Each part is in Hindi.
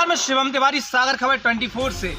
नमस्कार, मैं शिवम तिवारी सागर खबर 24 से।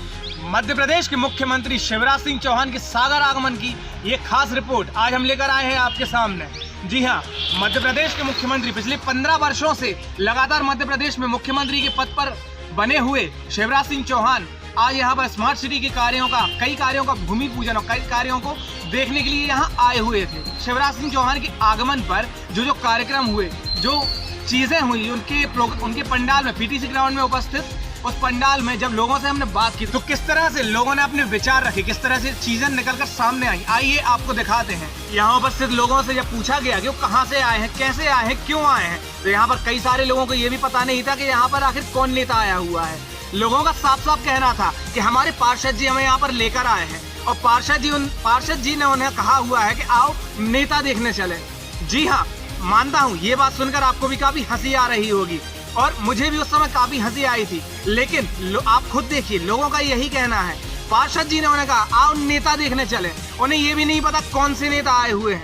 मध्य प्रदेश के मुख्यमंत्री शिवराज सिंह चौहान के सागर आगमन की ये खास रिपोर्ट आज हम लेकर आए हैं आपके सामने। जी हां, मध्य प्रदेश के मुख्यमंत्री पिछले 15 वर्षों से लगातार मध्य प्रदेश में मुख्यमंत्री के पद पर बने हुए शिवराज सिंह चौहान आज यहां पर स्मार्ट सिटी के कई कार्यों का भूमि पूजन और कई कार्यों को देखने के लिए यहां आए हुए थे। शिवराज सिंह चौहान के आगमन पर जो कार्यक्रम हुए, जो चीजें हुई, उनके पंडाल में, पीटीसी ग्राउंड में उपस्थित उस पंडाल में जब लोगों से हमने बात की तो किस तरह से लोगों ने अपने विचार रखे, किस तरह से चीजें निकलकर सामने आई, आइए आपको दिखाते हैं। यहाँ उपस्थित लोगों से जब पूछा गया कि वो कहाँ से आए हैं, कैसे आए हैं, क्यों आए हैं, तो यहाँ पर कई सारे लोगों को ये भी पता नहीं था कि यहाँ पर आखिर कौन नेता आया हुआ है। लोगों का साफ साफ कहना था कि हमारे पार्षद जी हमें यहाँ पर लेकर आए हैं और पार्षद जी ने उन्हें कहा हुआ है कि आओ नेता देखने चले। जी हाँ, मानता हूँ ये बात सुनकर आपको भी काफी हंसी आ रही होगी और मुझे भी उस समय काफी हंसी आई थी, लेकिन आप खुद देखिए, लोगों का यही कहना है। पार्षद जी ने उन्हें कहा आओ नेता देखने चले, उन्हें ये भी नहीं पता कौन से नेता आए हुए हैं।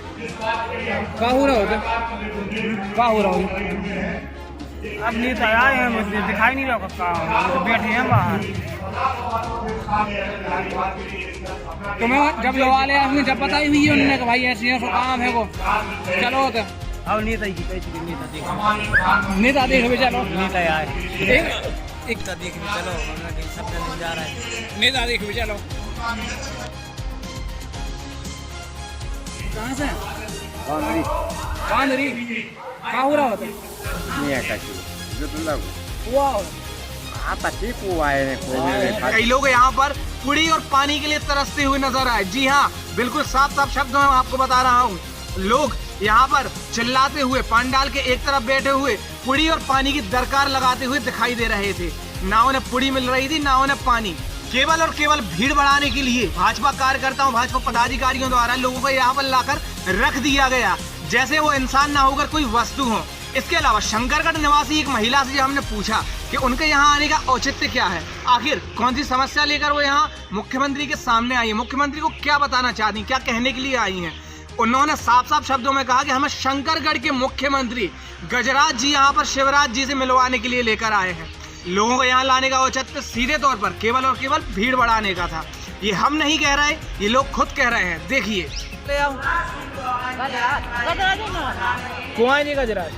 क्या हो रहा है? अब नेता आए हैं, मुझे दिखाई नहीं रहा, तो बैठे हैं बाहर। तुम्हें जब लोग वाले आपने जब बताई हुई है उन्होंने कि भाई ऐसी ऐसा काम है वो, चलो तो अब नेता देख भी चलो, नेता देख भी चलो, सब जा रहा है, नेता देख भी चलो। कहाँ से? बांदरी। क्या हो रहा होता? कई लोग यहाँ पर पुड़ी और पानी के लिए तरसते हुए नजर आए। जी हाँ, बिल्कुल साफ साफ शब्दों में आपको बता रहा हूँ, लोग यहाँ पर चिल्लाते हुए पंडाल के एक तरफ बैठे हुए पुड़ी और पानी की दरकार लगाते हुए दिखाई दे रहे थे। ना उन्हें पुड़ी मिल रही थी, ना उन्हें पानी। केवल और केवल भीड़ बढ़ाने के लिए भाजपा कार्यकर्ताओं, भाजपा पदाधिकारियों द्वारा लोगों को यहाँ पर लाकर रख दिया गया, जैसे वो इंसान ना होकर कोई वस्तु हो। इसके अलावा शंकरगढ़ निवासी एक महिला से हमने पूछा कि उनके यहाँ आने का औचित्य क्या है, आखिर कौन सी समस्या लेकर वो यहाँ मुख्यमंत्री के सामने आई है, मुख्यमंत्री को क्या बताना चाहती, क्या कहने के लिए आई हैं। उन्होंने साफ साफ शब्दों में कहा कि हमें शंकरगढ़ के मुख्यमंत्री गजराज जी यहाँ पर शिवराज जी से मिलवाने के लिए लेकर आए हैं। लोगों को यहाँ लाने का औचित्य सीधे तौर पर केवल और केवल भीड़ बढ़ाने का था। ये हम नहीं कह रहे, ये लोग खुद कह रहे हैं। देखिए कुआं जी गजराज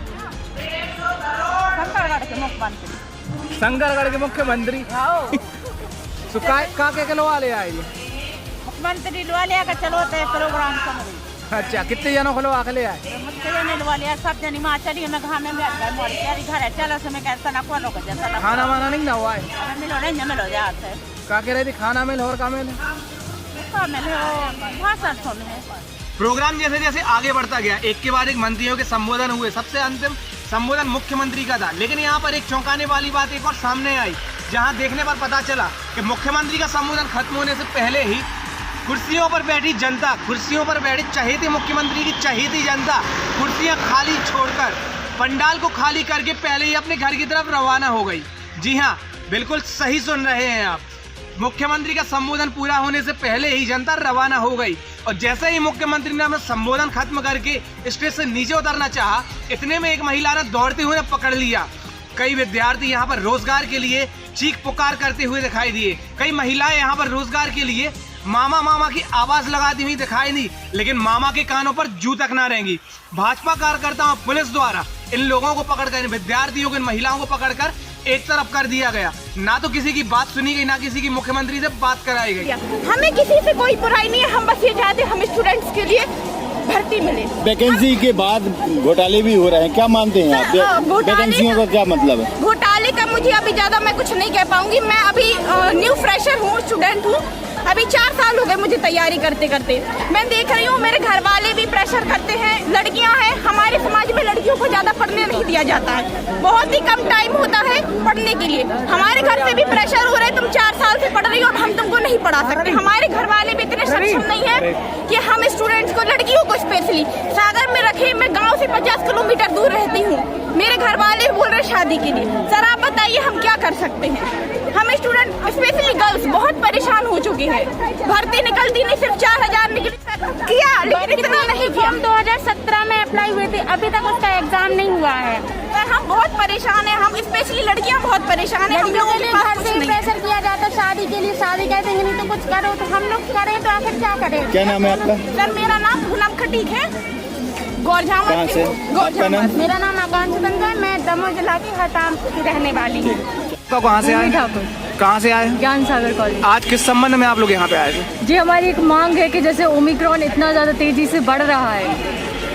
शंकरगढ़ के मुख्यमंत्री तो का लो वाले आए मुख्यमंत्री वाले का चलो प्रोग्राम समझ। अच्छा, कितने जनों को आखले आए? सब जन हिमाचल में खाने में घर है, चलो समय कैसा ना कौन होगा जैसा खाना वाना नहीं ना हुआ है, मिलो जाते का कह रहे थे खाना मिल और का मिल भाषण सुनने। प्रोग्राम जैसे जैसे आगे बढ़ता गया, एक के बाद एक मंत्रियों के संबोधन हुए। सबसे अंतिम संबोधन मुख्यमंत्री का था, लेकिन यहाँ पर एक चौंकाने वाली बात एक और सामने आई, जहाँ देखने पर पता चला कि मुख्यमंत्री का संबोधन खत्म होने से पहले ही कुर्सियों पर बैठी जनता, कुर्सियों पर बैठी चहेती मुख्यमंत्री की चहेती जनता कुर्सियां खाली छोड़कर पंडाल को खाली करके पहले ही अपने घर की तरफ रवाना हो गई। जी हाँ, बिल्कुल सही सुन रहे हैं आप, मुख्यमंत्री का संबोधन पूरा होने से पहले ही जनता रवाना हो गई और जैसे ही मुख्यमंत्री ने अपना संबोधन खत्म करके स्टेज से नीचे उतरना चाहा, इतने में एक महिला ने दौड़ते हुए पकड़ लिया। कई विद्यार्थी यहाँ पर रोजगार के लिए चीख पुकार करते हुए दिखाई दिए, कई महिलाएं यहाँ पर रोजगार के लिए मामा मामा की आवाज लगाती हुई दिखाई दी, लेकिन मामा के कानों पर जू तक ना रहेंगी। भाजपा कार्यकर्ताओं, पुलिस द्वारा इन लोगों को पकड़कर, विद्यार्थियों को, इन महिलाओं को पकड़कर एक तरफ कर दिया गया। ना तो किसी की बात सुनी गई, ना किसी की मुख्यमंत्री से बात कराई गई। हमें किसी से कोई बुराई नहीं है, हम बस ये चाहते हम स्टूडेंट्स के लिए भर्ती मिले। वैकेंसी के बाद घोटाले भी हो रहे हैं, क्या मानते हैं आप? वैकेंसियों का क्या मतलब है? घोटाले का मुझे अभी ज्यादा मैं कुछ नहीं कह पाऊंगी। मैं अभी न्यू फ्रेशर हूँ, स्टूडेंट हूँ, अभी 4 साल हो गए मुझे तैयारी करते करते। मैं देख रही हूँ मेरे घर वाले भी प्रेशर करते हैं, लड़कियां हैं, हमारे समाज में लड़कियों को ज्यादा पढ़ने नहीं दिया जाता है, बहुत ही कम टाइम होता है पढ़ने के लिए। हमारे घर से भी प्रेशर हो रहा है, तुम 4 साल से पढ़ रही हो और हम तुमको नहीं पढ़ा सकते। हमारे घर वाले भी इतने सक्षम नहीं है कि हम स्टूडेंट्स को, लड़कियों को स्पेशली सागर में रखे। मैं गाँव से 50 किलोमीटर दूर रहती हूँ, मेरे घर वाले बोल रहे शादी के लिए। सर आप बताइए हम क्या कर सकते हैं? हम स्टूडेंट स्पेशली गर्ल्स बहुत परेशान हो चुके हैं, भर्ती निकलती नहीं, सिर्फ 4000 निकली। किया लेकिन इतना नहीं किया। हम 2017 में अप्लाई हुए थे, अभी तक उसका एग्जाम नहीं हुआ है। सर हम बहुत परेशान हैं, हम स्पेशली लड़कियां बहुत परेशान हैं। हम लड़कियों लोगों के के लिए पास घर कुछ से ही नहीं है। प्रेशर किया जाता है शादी के लिए, शादी कहते हैं नहीं तो कुछ करो, तो हम लोग करें तो आखिर क्या करें। क्या नाम है आपका? सर मेरा नाम पूनम खटीक है, गौरझामत कहाँ से? आपका नाम? मेरा नाम आकांक्षा तंजा है, मैं दमोह जिला की हताम की रहने वाली हूँ। तो कहाँ से आए? कहाँ से आए? ज्ञान सागर कॉलेज। आज किस संबंध में आप लोग यहाँ पे आए थे? जी हमारी एक मांग है कि जैसे ओमिक्रॉन इतना ज़्यादा तेज़ी से बढ़ रहा है,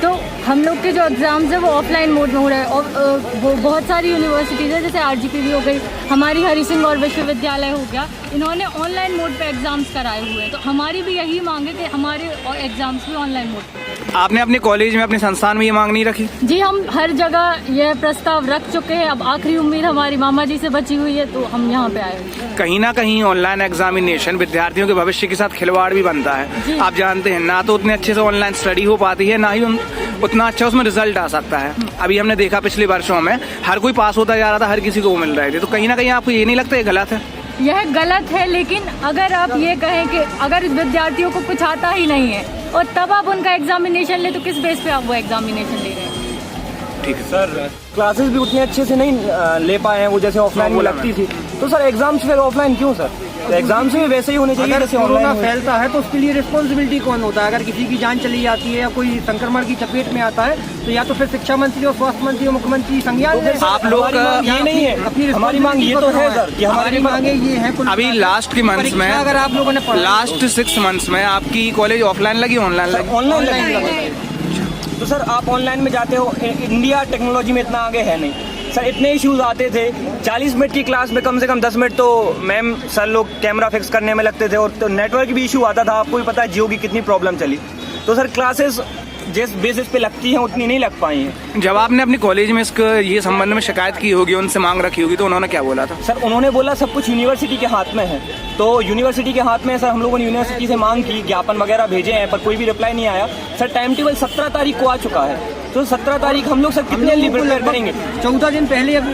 तो हम लोग के जो एग्ज़ाम्स है वो ऑफलाइन मोड में हो रहे हैं। और वो बहुत सारी यूनिवर्सिटीज़ है, जैसे RGP भी हो गई, हमारी हरि सिंह और विश्वविद्यालय हो गया, इन्होंने ऑनलाइन मोड पे एग्ज़ाम्स कराए हुए हैं। तो हमारी भी यही मांग है कि हमारे एग्ज़ाम्स भी ऑनलाइन मोड पे। आपने अपने कॉलेज में, अपने संस्थान में ये मांग नहीं रखी? जी हम हर जगह यह प्रस्ताव रख चुके हैं, अब आखिरी उम्मीद हमारी मामा जी से बची हुई है, तो हम यहाँ पे आए हैं। कहीं ना कहीं ऑनलाइन एग्जामिनेशन विद्यार्थियों के भविष्य के साथ खिलवाड़ भी बनता है। आप जानते हैं ना, तो उतने अच्छे से ऑनलाइन स्टडी हो पाती है, ना ही उतना अच्छा उसमें रिजल्ट आ सकता है। अभी हमने देखा पिछले वर्षों में हर कोई पास होता जा रहा था, हर किसी को वो मिल रहे थे। तो कहीं ना कहीं आपको ये नहीं लगता ये गलत है? यह गलत है, लेकिन अगर आप ये कहें कि अगर विद्यार्थियों को कुछ आता ही नहीं है और तब आप उनका एग्जामिनेशन ले, तो किस बेस पे आप वो एग्जामिनेशन ले रहे हैं? ठीक है सर, क्लासेस भी उतने अच्छे से नहीं ले पाए हैं वो जैसे ऑफलाइन में लगती थी। तो सर एग्जाम्स फिर ऑफलाइन क्यों सर? एग्जाम्स भी वैसे ही होने चाहिए जैसे ऑनलाइन फैलता है तो उसके लिए रिस्पॉन्सिबिलिटी कौन होता है? अगर किसी की जान चली जाती है या कोई संक्रमण की चपेट में आता है तो या तो फिर शिक्षा मंत्री और स्वास्थ्य मंत्री और मुख्यमंत्री संज्ञान लें। आप लोग ये नहीं है, अपनी हमारी मांग ये तो है सर कि हमारी मांगे ये है। अभी लास्ट के मंथ्स में, अगर आप लोगों ने लास्ट 6 मंथ्स में आपकी कॉलेज ऑफलाइन लगी, ऑनलाइन लगी? ऑनलाइन। तो सर आप ऑनलाइन में जाते हो, इंडिया टेक्नोलॉजी में इतना आगे है नहीं सर। इतने इश्यूज आते थे, 40 मिनट की क्लास में कम से कम 10 मिनट तो मैम सर लोग कैमरा फिक्स करने में लगते थे। और तो नेटवर्क भी इशू आता था, आपको भी पता है जियो की कितनी प्रॉब्लम चली। तो सर क्लासेस जिस बेसिस पे लगती हैं उतनी नहीं लग पाई हैं। जब आपने अपने कॉलेज में इसके ये संबंध में शिकायत की होगी, उनसे मांग रखी होगी, तो उन्होंने क्या बोला था? सर उन्होंने बोला सब कुछ यूनिवर्सिटी के हाथ में है। तो यूनिवर्सिटी के हाथ में है सर। हम लोगों ने यूनिवर्सिटी से मांग की, ज्ञापन वगैरह भेजे हैं, पर कोई भी रिप्लाई नहीं आया। सर टाइम टेबल 17 तारीख को आ चुका है, तो 17 तारीख हम लोग सर कितने प्रिपेयर करेंगे? 14 दिन पहले अब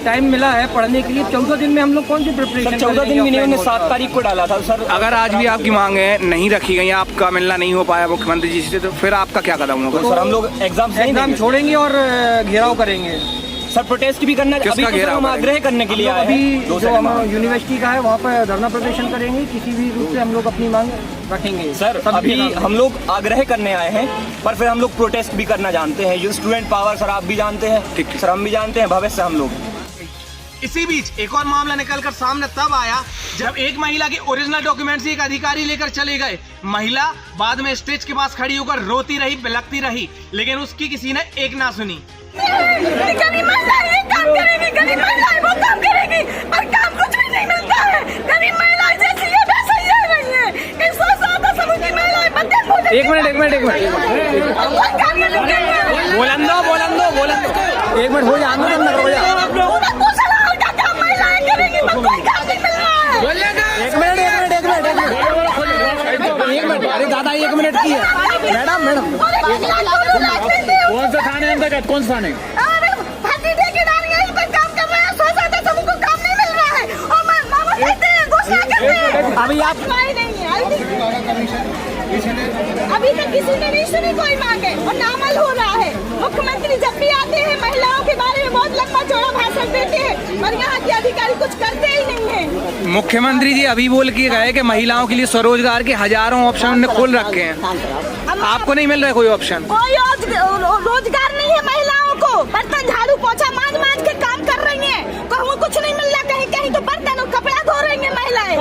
टाइम मिला है पढ़ने के लिए। 14 दिन में हम लोग कौन सी प्रिपरेशन? 14 दिन भी नहीं, उन्होंने 7 तारीख को डाला था सर। अगर आज भी आपकी मांगे नहीं रखी गई, आपका मिलना नहीं हो पाया मुख्यमंत्री जी से, तो फिर आपका क्या कदम होगा? तो सर हम लोग एग्जाम छोड़ेंगे और घेराव करेंगे सर। प्रोटेस्ट भी करना, अभी तो सर हम आग्रह करने के लिए आए अभी हैं। जो हम यूनिवर्सिटी का है वहाँ पर धरना प्रदर्शन करेंगे, किसी भी रूप से हम लोग अपनी मांग रखेंगे सर। अभी हम लोग आग्रह करने आए हैं, पर फिर हम लोग प्रोटेस्ट भी करना जानते हैं। ये स्टूडेंट पावर सर आप भी जानते हैं, सर हम भी जानते हैं, भविष्य हम लोग। इसी बीच एक और मामला निकलकर सामने तब आया जब एक महिला के ओरिजिनल डॉक्यूमेंट्स एक अधिकारी लेकर चले गए। महिला बाद में स्टेज के पास खड़ी होकर रोती रही, बिलखती रही, लेकिन उसकी किसी ने एक ना सुनी। गरीब महिला ये काम करेगी, गरीब महिला वो काम करेगी, पर काम कुछ भी नहीं मिलता है। गरीब महिला जैसी है वैसे ही रह रही है। इस सादा समूह की महिलाएं मध्यम भोजन। एक मिनट एक मिनट हो जाए अरे दादा 1 मिनट की है मैडम। कौन सा थाने अंतर्गत? कौन सा थाने? अभी आप अभी तक किसी ने नहीं सुनी कोई मांगे और नामल हो रहा है। मुख्यमंत्री जब भी आते हैं महिलाओं के बारे में बहुत लंबा चौड़ा भाषण देते हैं, और यहाँ के अधिकारी कुछ करते ही नहीं है। मुख्यमंत्री जी अभी बोल के गए कि महिलाओं के लिए स्वरोजगार के हजारों ऑप्शन खोल रखे हैं, आपको नहीं मिल रहा है कोई ऑप्शन? कोई रोजगार नहीं है महिलाओं को। बर्तन झाड़ू पोछा मांझ के काम कर रही है, कहूँ कुछ नहीं मिल रहा। कहीं कहीं तो बर्तन और कपड़ा धो रही है महिलाएं।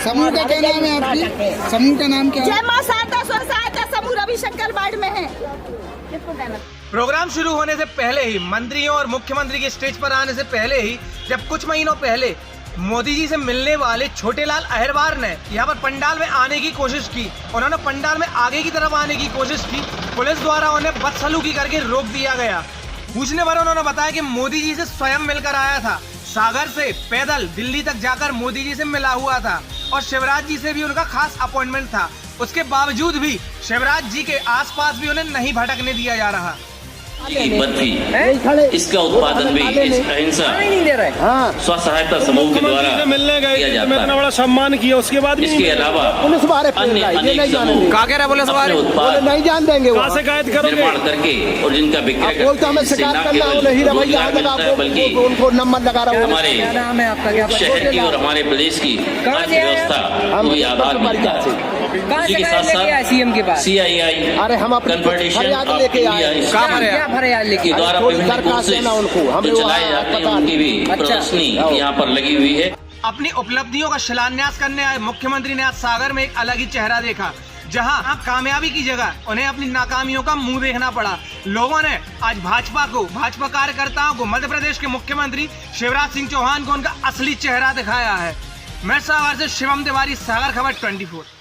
समूह का क्या नाम है आपकी? समूह का नाम क्या है? जय मां शारदा स्व सहायता समूह रविशंकर वार्ड में है। प्रोग्राम शुरू होने से पहले ही, मंत्रियों और मुख्यमंत्री के स्टेज पर आने से पहले ही, जब कुछ महीनों पहले मोदी जी से मिलने वाले छोटेलाल अहिरवार ने यहाँ पर पंडाल में आने की कोशिश की, उन्होंने पंडाल में आगे की तरफ आने की कोशिश की, पुलिस द्वारा उन्हें बदसलूकी करके रोक दिया गया। पूछने पर उन्होंने बताया कि मोदी जी से स्वयं मिलकर आया था, सागर से पैदल दिल्ली तक जाकर मोदी जी से मिला हुआ था, और शिवराज जी से भी उनका खास अपॉइंटमेंट था। उसके बावजूद भी शिवराज जी के आसपास भी उन्हें नहीं भटकने दिया जा रहा। की बर्फी, इसका उत्पादन भी इस अहिंसा स्व सहायता समूह के द्वारा मिलने गए किया जाता इतना है। बड़ा सम्मान किया, उसके बाद भी इसके अलावा अन्य अनेक समूह कहा कह रहा बोले सवाल अपने उत्पाद नहीं जान देंगे वो। कहाँ शिकायत करोगे? निर्माण करके और जिनका विक्रय बोल तो हमें इससे शिकायत न करना हो केवल नहीं रवैया रोजगार है, मिलता है बल्कि उनको नंबर लगा रहा हूँ। हमारे शहर की और हमारे प्रदेश की अर्थव्यवस्था को भी आधार मिलता है। इसी के साथ साथ सीएम के पास CII अरे हम अपनी कन्वर्टेशन फरियाद ऑफ लेके इंडिया आए। कहाँ पर है? क्या फरियाद लेके के द्वारा थोड़ी विभिन्न सरकार कोर्सेज देना उनको, हमें जो वो चलाए जाते हैं पता उनकी भी प्रदर्शनी यहाँ पर लगी हुई है। अपनी उपलब्धियों का शिलान्यास करने आए मुख्यमंत्री ने आज सागर में एक अलग ही चेहरा देखा, जहां कामयाबी की जगह उन्हें अपनी नाकामियों का मुंह देखना पड़ा। लोगों ने आज भाजपा कार्यकर्ताओं को मध्य प्रदेश के मुख्यमंत्री शिवराज सिंह चौहान को उनका असली चेहरा दिखाया है। मैं सागर से शिवम तिवारी, सागर खबर 24।